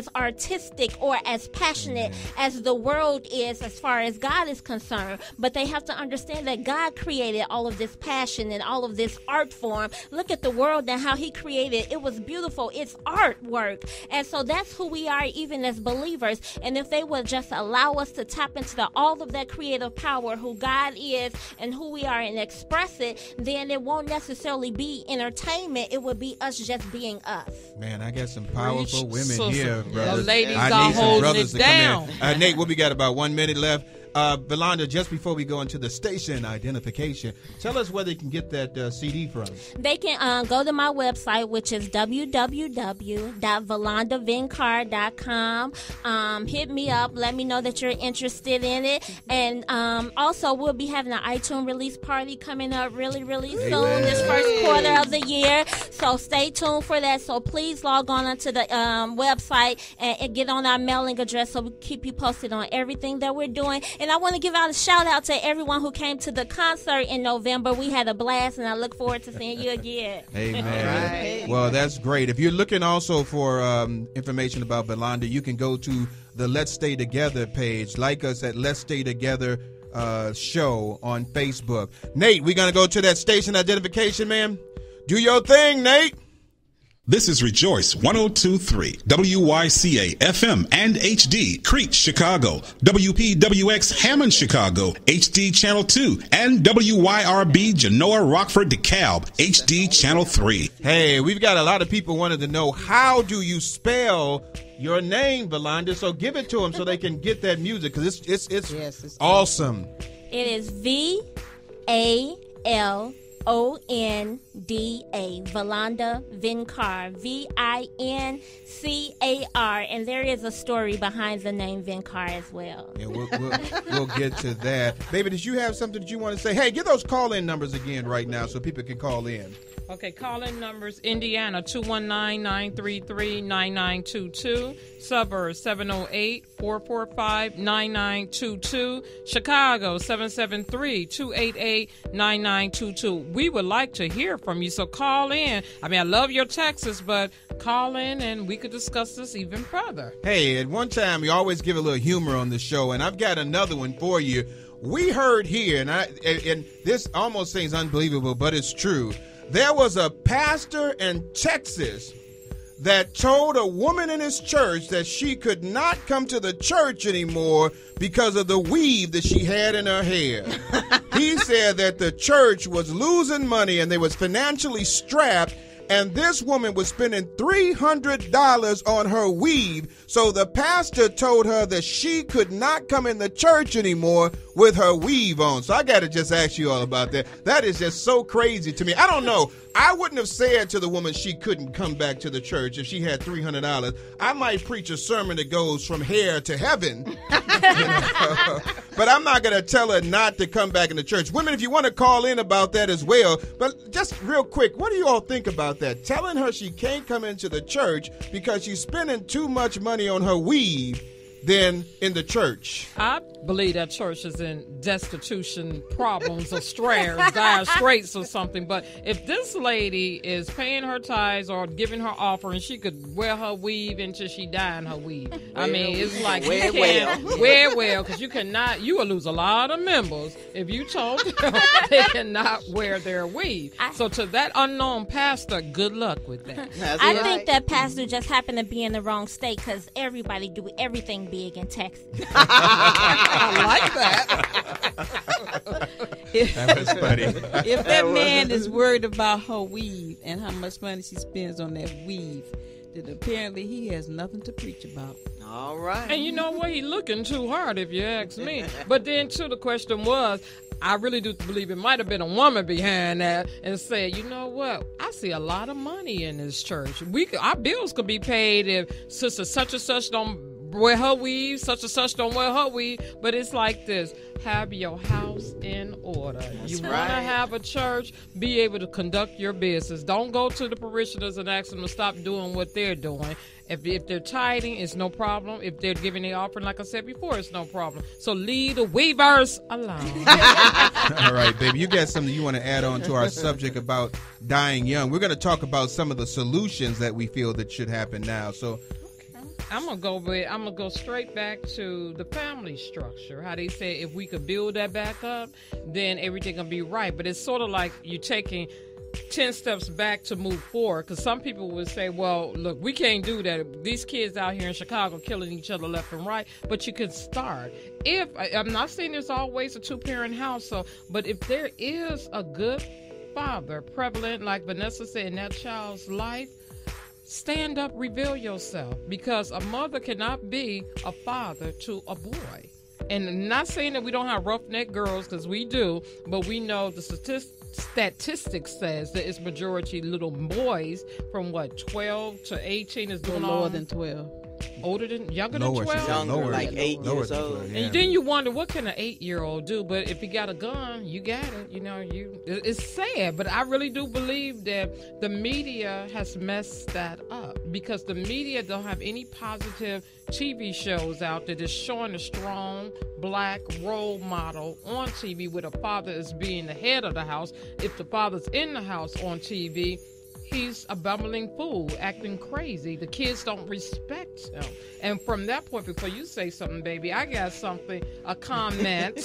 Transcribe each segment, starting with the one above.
as artistic or as passionate as the world is as far as God is concerned. But they have to understand that God created all of this passion and all of this art form. Look at the world and how he created. It was beautiful. It's artwork. And so that's who we are even as believers. And if they would just allow us to tap into all of that creative power, who God is and who we are, and express it, then it won't necessarily be entertainment. It would be us just being us. Man, I got some powerful women here, brothers. The ladies I are need some holding brothers it to down. come in. Nate, what we got, about 1 minute left. Valanda, just before we go into the station identification, tell us where they can get that CD from. They can go to my website, which is www.valandavincard.com. Hit me up. Let me know that you're interested in it. And also, we'll be having an iTunes release party coming up really, really soon, this first quarter of the year. So stay tuned for that. So please log on onto the website and get on our mailing address so we keep you posted on everything that we're doing. And I want to give out a shout out to everyone who came to the concert in November. We had a blast, and I look forward to seeing you again. Amen. Right. Well, that's great. If you're looking also for information about Valanda, you can go to the Let's Stay Together page. Like us at Let's Stay Together show on Facebook. Nate, we're going to go to that station identification, man. Do your thing, Nate. This is Rejoice 102.3 WYCA FM and HD Crete, Chicago, WPWX Hammond, Chicago, HD Channel 2, and WYRB Genoa, Rockford, DeKalb, HD Channel 3. Hey, we've got a lot of people wanting to know, how do you spell your name, Valanda? So give it to them so they can get that music, because it's awesome. It is VALONDA, Valanda Vincard, VINCAR, and there is a story behind the name Vincard as well. Yeah, we'll get to that. Baby, did you have something that you want to say? Hey, give those call-in numbers again right now so people can call in. Okay, call-in numbers: Indiana 219-933-9922, suburbs 708-445-9922, Chicago 773-288-9922. We would like to hear from you, so call in. I mean, I love your texts, but call in and we could discuss this even further. Hey, at one time we always give a little humor on the show, and I've got another one for you. We heard here, and this almost seems unbelievable, but it's true. There was a pastor in Texas that told a woman in his church that she could not come to the church anymore because of the weave that she had in her hair. He said that the church was losing money and they was financially strapped, and this woman was spending $300 on her weave. So the pastor told her that she could not come in the church anymore with her weave on. So I got to just ask you all about that. That is just so crazy to me. I don't know. I wouldn't have said to the woman she couldn't come back to the church if she had $300. I might preach a sermon that goes from here to heaven. But I'm not going to tell her not to come back in the church. Women, if you want to call in about that as well. But just real quick, what do you all think about that? Telling her she can't come into the church because she's spending too much money on her weave than in the church. I believe that church is in destitution problems or dire straits or something. But if this lady is paying her tithes or giving her offering, she could wear her weave until she die in her weave. I mean, it's like you can't wear well, because you will lose a lot of members if you told them they cannot wear their weave. So to that unknown pastor, good luck with that. I think that pastor just happened to be in the wrong state, because everybody do everything big in Texas. I like that. That was funny. If that man is worried about her weave and how much money she spends on that weave, then apparently he has nothing to preach about. All right. And you know what? He looking too hard, if you ask me. But then, too, the question was, I really do believe it might have been a woman behind that and said, you know what? I see a lot of money in this church. Our bills could be paid if sister such and such don't wear her weave, such and such don't wear her weave. But it's like this: have your house in order. You want to have a church, be able to conduct your business. Don't go to the parishioners and ask them to stop doing what they're doing. If they're tithing, it's no problem. If they're giving the offering, like I said before, it's no problem. So leave the weavers alone. All right, baby, you got something you want to add on to our subject about dying young. We're going to talk about some of the solutions that we feel that should happen now. So I'm gonna go straight back to the family structure. How they say if we could build that back up, then everything will be right. But it's sort of like you're taking 10 steps back to move forward, because some people would say, well, look, we can't do that. These kids out here in Chicago killing each other left and right, but you can start. I'm not saying there's always a 2-parent household, but if there is a good father prevalent, like Vanessa said, in that child's life, stand up, reveal yourself, because a mother cannot be a father to a boy. And not saying that we don't have roughneck girls, because we do, but we know the statistics says that it's majority little boys from 12 to 18 is doing lower than 12. Younger than 12? Younger, like 8 years old. Yeah. And then you wonder, what can an 8-year-old do? But if you got a gun, you got it. It's sad, but I really do believe that the media has messed that up, because the media don't have any positive TV shows out there that's showing a strong black role model on TV, where the father is being the head of the house. If the father's in the house on TV, he's a bumbling fool, acting crazy. The kids don't respect him. And from that point, before you say something, baby, I got a comment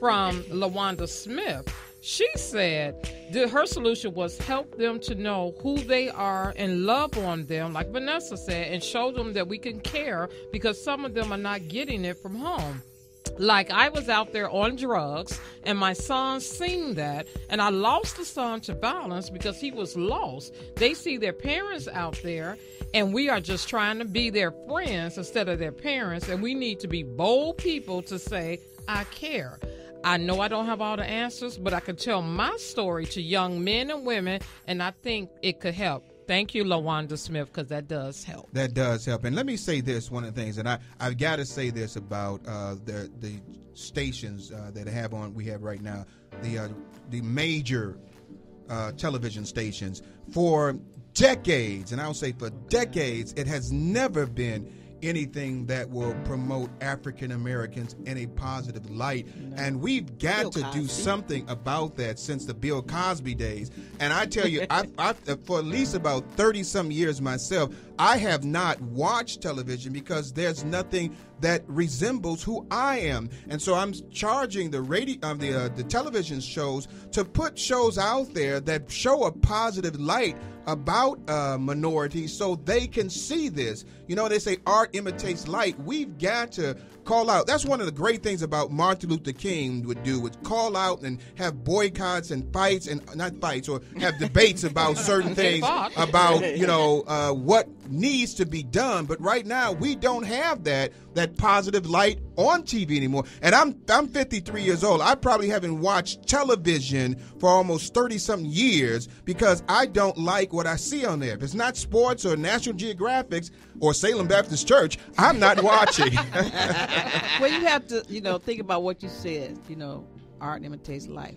from LaWanda Smith. She said that her solution was help them to know who they are and love on them, like Vanessa said, and show them that we can care, because some of them are not getting it from home. Like, I was out there on drugs, and my son seen that, and I lost the son to violence because he was lost. They see their parents out there, and we are just trying to be their friends instead of their parents, and we need to be bold people to say, I care. I know I don't have all the answers, but I can tell my story to young men and women, and I think it could help. Thank you, LaWanda Smith, because that does help. That does help. And let me say this, one of the things, and I've got to say this about the stations that we have right now, the major television stations. For decades, and I'll say for decades, it has never been anything that will promote African Americans in a positive light. And we've got to do something about that since the Bill Cosby days. And I tell you, I've for at least about 30-some years myself, I have not watched television because there's nothing that resembles who I am. And so I'm charging the television shows to put shows out there that show a positive light about minorities so they can see this. They say art imitates light. We've got to call out. That's one of the great things about Martin Luther King would call out and have boycotts and fights, and not fights, or have debates about certain things about, what needs to be done. But right now we don't have that positive light on TV anymore. And I'm 53 years old. I probably haven't watched television for almost 30-something years because I don't like what I see on there. If it's not sports or National Geographic or Salem Baptist Church, I'm not watching. Well, you have to, think about what you said. Art imitates life.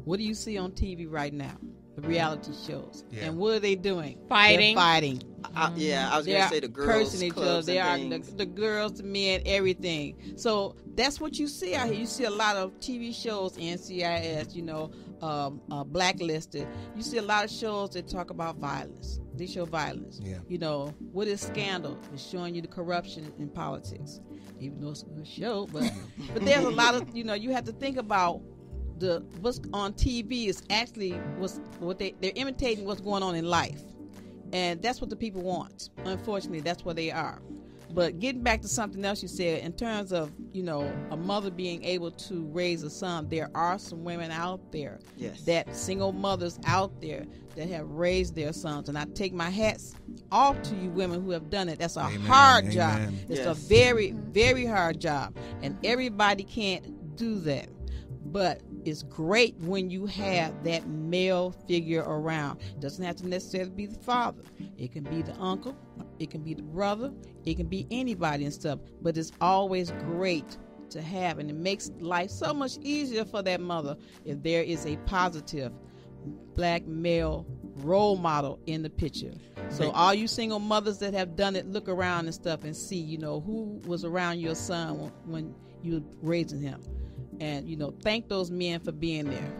What do you see on TV right now? The reality shows. Yeah. And what are they doing? Fighting. They're fighting. I was going to say the girls cursing each other. They are the girls, the men, everything. So that's what you see out here. You see a lot of TV shows, NCIS, Blacklisted. You see a lot of shows that talk about violence. They show violence. Yeah. What is Scandal? It's showing you the corruption in politics. Even though it's a good show, but there's a lot of, you have to think about what's on TV is actually what they're imitating what's going on in life, and that's what the people want. Unfortunately, that's where they are. But getting back to something else you said in terms of a mother being able to raise a son, there are some women out there, that single mothers out there that have raised their sons, and I take my hats off to you women who have done it. That's a hard job. It's a very, very hard job, and everybody can't do that. But it's great when you have that male figure around. It doesn't have to necessarily be the father. It can be the uncle. It can be the brother. It can be anybody and stuff. But it's always great to have, and it makes life so much easier for that mother if there is a positive black male role model in the picture. So all you single mothers that have done it, look around and stuff and see, who was around your son when you were raising him. And, thank those men for being there.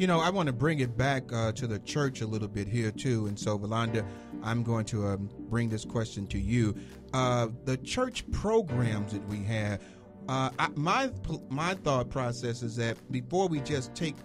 I want to bring it back to the church a little bit here, too. And so, Valanda, I'm going to bring this question to you. The church programs that we have, my thought process is that before we just take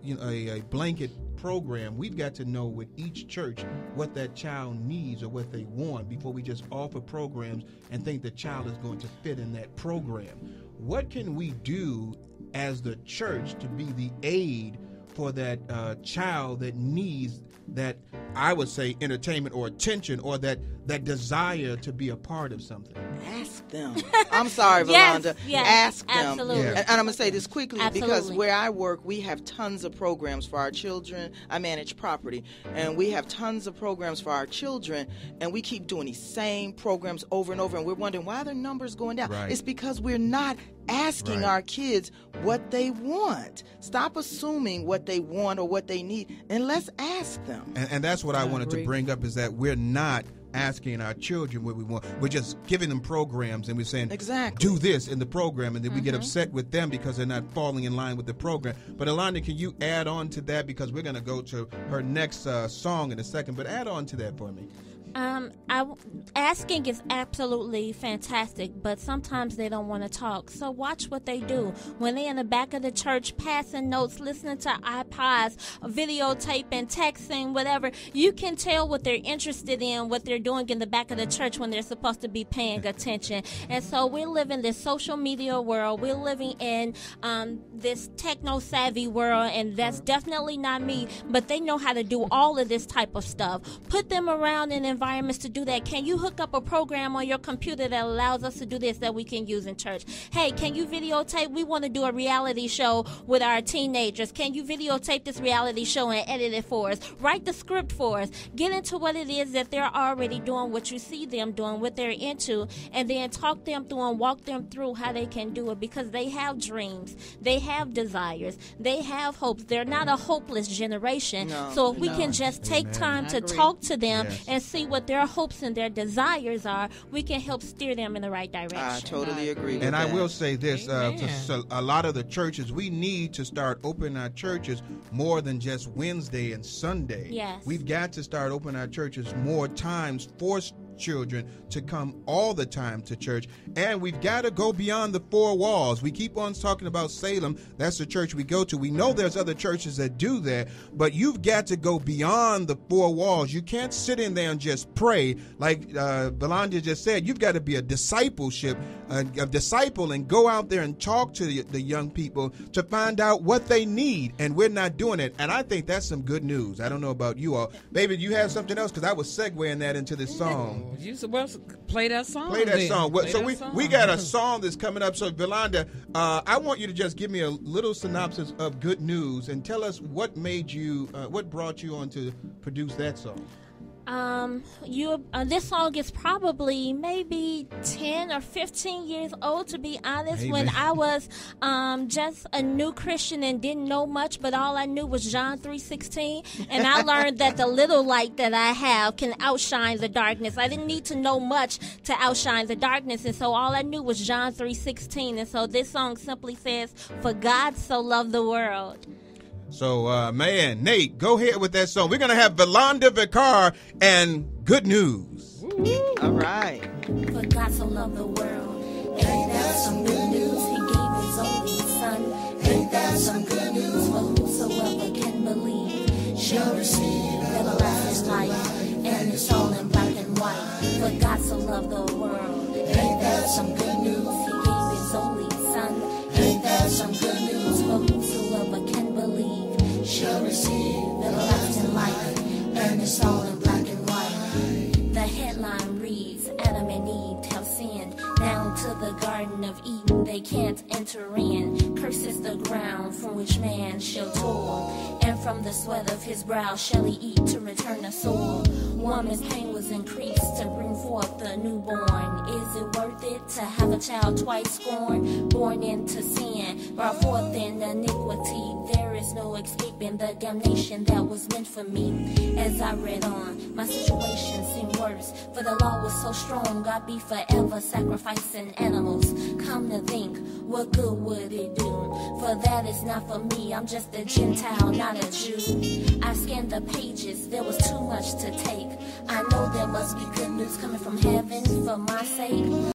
a blanket program, we've got to know with each church what that child needs or what they want before we just offer programs and think the child is going to fit in that program. What can we do as the church to be the aid for that child that needs that, I would say, entertainment or attention or that desire to be a part of something? Ask them. I'm sorry, Valanda. Yes, ask them. Absolutely. And I'm going to say this quickly because Absolutely. where I work, we have tons of programs for our children. I manage property, and we have tons of programs for our children, and we keep doing these same programs over and over, and we're wondering why are their numbers going down. Right. It's because we're not asking our kids what they want. Stop assuming what they want or what they need, and let's ask them. And that's what I wanted to bring up, is that we're not asking our children what we want. We're just giving them programs, and we're saying, exactly, do this in the program, and then we get upset with them because they're not falling in line with the program. But Alana, can you add on to that, because we're going to go to her next song in a second, but add on to that for me. Asking is absolutely fantastic, but sometimes they don't want to talk. So watch what they do. When they're in the back of the church passing notes, listening to iPods, videotaping, texting, whatever, you can tell what they're interested in, what they're doing in the back of the church when they're supposed to be paying attention. And so we're living this social media world. We're living in this techno-savvy world, and that's definitely not me, but they know how to do all of this type of stuff. Put them around in environments to do that. Can you hook up a program on your computer that allows us to do this that we can use in church? Hey, can you videotape? We want to do a reality show with our teenagers. Can you videotape this reality show and edit it for us? Write the script for us. Get into what it is that they're already doing, what you see them doing, what they're into, and then talk them through and walk them through how they can do it, because they have dreams. They have desires. They have hopes. They're not a hopeless generation. So if we can just take time to talk to them and see what their hopes and their desires are, we can help steer them in the right direction. I totally agree with and that. I will say this, so a lot of the churches, we need to start opening our churches more than just Wednesday and Sunday. Yes. We've got to start opening our churches more times for children to come all the time to church, and we've got to go beyond the four walls. We keep on talking about Salem. That's the church we go to. We know there's other churches that do that, but you've got to go beyond the four walls. You can't sit in there and just pray. Like Valanda just said, you've got to be a disciple and go out there and talk to the young people to find out what they need, and we're not doing it. And I think that's some good news. I don't know about you all. Baby, you have something else? Because I was segueing that into this song. You supposed to play that song. Play that song. Play So that song. we got a song that's coming up. So Valanda, I want you to just give me a little synopsis of Good News and tell us what brought you on to produce that song. This song is probably maybe 10 or 15 years old, to be honest. Amen. When I was just a new Christian and didn't know much, but all I knew was John 3:16, and I learned that the little light that I have can outshine the darkness. I didn't need to know much to outshine the darkness, and so all I knew was John 3:16, and so this song simply says, "For God so loved the world." So, man, Nate, go ahead with that song. We're going to have Valanda Vicar and Good News. All right. For God so loved the world. Ain't that some good news? He gave his only son. Ain't that some good news? For whosoever can believe shall receive everlasting life. And it's all in black and white. For God so loved the world. Ain't that some good news? He gave his only son. Ain't that some good news? For whosoever can believe shall receive everlasting life. And it's all in black and white. The headline reads, Adam and Eve have sinned. Down to the Garden of Eden they can't enter in. Cursed is the ground from which man shall toil, and from the sweat of his brow shall he eat to return the soul. Woman's pain was increased to bring forth the newborn. Is it worth it to have a child twice scorned? Born into sin, brought forth in iniquity. There is there's no escaping the damnation that was meant for me. As I read on, my situation seemed worse, for the law was so strong, I'd be forever sacrificing animals. Come to think, what good would it do? For that is not for me, I'm just a Gentile, not a Jew. I scanned the pages, there was too much to take. I know there must be good news coming from heaven for my sake.